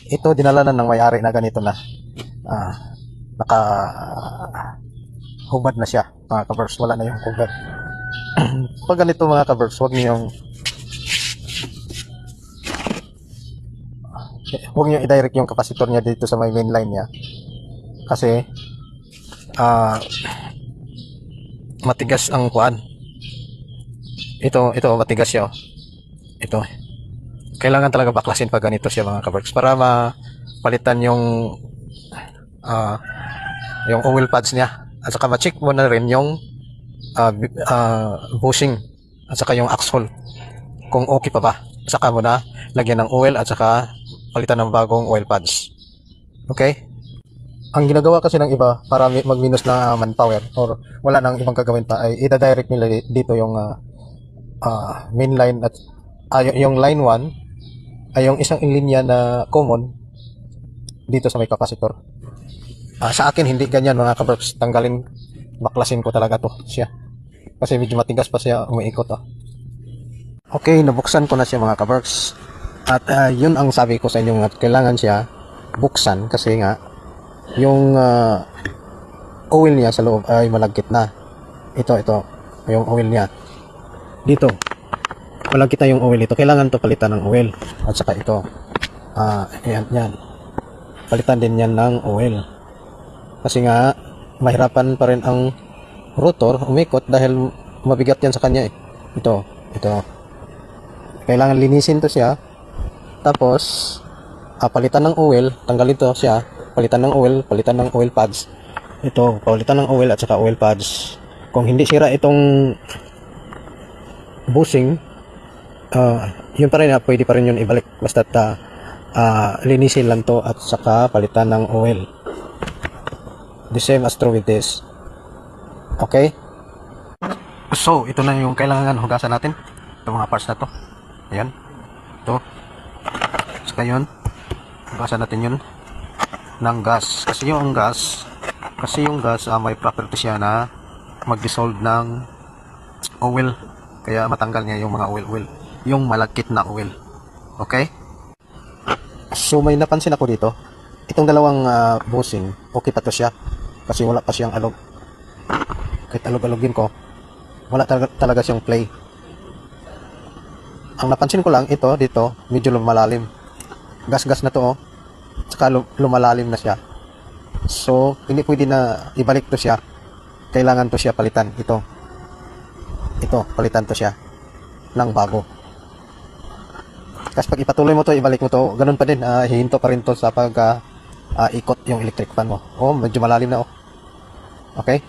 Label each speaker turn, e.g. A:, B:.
A: ito dinala na ng may-ari na ganito na. Naka hubad na siya, mga kabers. Wala na yung cover. Pag ganito, mga kabers, huwag niyo i-direct yung capacitor niya dito sa may main line niya. Kasi matigas ang kuan. Ito matigas siya. Ito. Kailangan talaga baklasin pag ganito siya, mga kabers, para mapalitan yung oil pads niya. At saka ma-check mo na rin yung bushing at saka yung axle kung okay pa ba. At saka mo na lagyan ng oil at saka palitan ng bagong oil pads. Okay? Ang ginagawa kasi ng iba para mag-minus na manpower or wala nang ibang gagawin pa ay i-direct nila dito yung main line at yung line 1 ay yung isang linya na common dito sa may capacitor. Sa akin hindi ganyan, mga kabers. Tanggalin, baklasin ko talaga to siya kasi medyo matigas pa siya umiikot. Okay, nabuksan ko na siya, mga kabers, at yun ang sabi ko sa inyo nga, kailangan siya buksan kasi nga yung oil niya sa loob ay malagkit na. Ito yung oil niya dito, malagkit na yung oil. Ito kailangan to palitan ng oil. At saka ito yan palitan din yan ng oil kasi nga mahirapan pa rin ang rotor umikot dahil mabigat yan sa kanya ito kailangan linisin to siya, tapos palitan ng oil, tanggalin to siya, palitan ng oil pads. Ito, palitan ng oil at saka oil pads. Kung hindi sira itong bushing, yun pa rin, pwede pa rin yun ibalik, basta linisin lang to at saka palitan ng oil. The same as true with this. Okay, so ito na yung kailangan hugasan natin, itong mga parts na to. Ayan, ito, saka yun, hugasan natin yun ng gas, kasi yung gas may property siya na mag-dissolve ng oil, kaya matanggal niya yung mga oil, yung malagkit na oil. Okay, so may napansin ako dito, itong dalawang bushing, okay pa to siya kasi wala pa siyang alog. Kahit alog-alogin ko, wala talaga siyang play. Ang napansin ko lang, ito dito medyo lumalalim, gas na to, saka lumalalim na siya. So hindi pwede na ibalik to siya, kailangan to siya palitan. Ito palitan to siya ng bago. Kasi pag ipatuloy mo to, ibalik mo to, ganun pa din, hihinto pa rin to sa pag ikot yung electric fan mo. Medyo malalim na. Okay.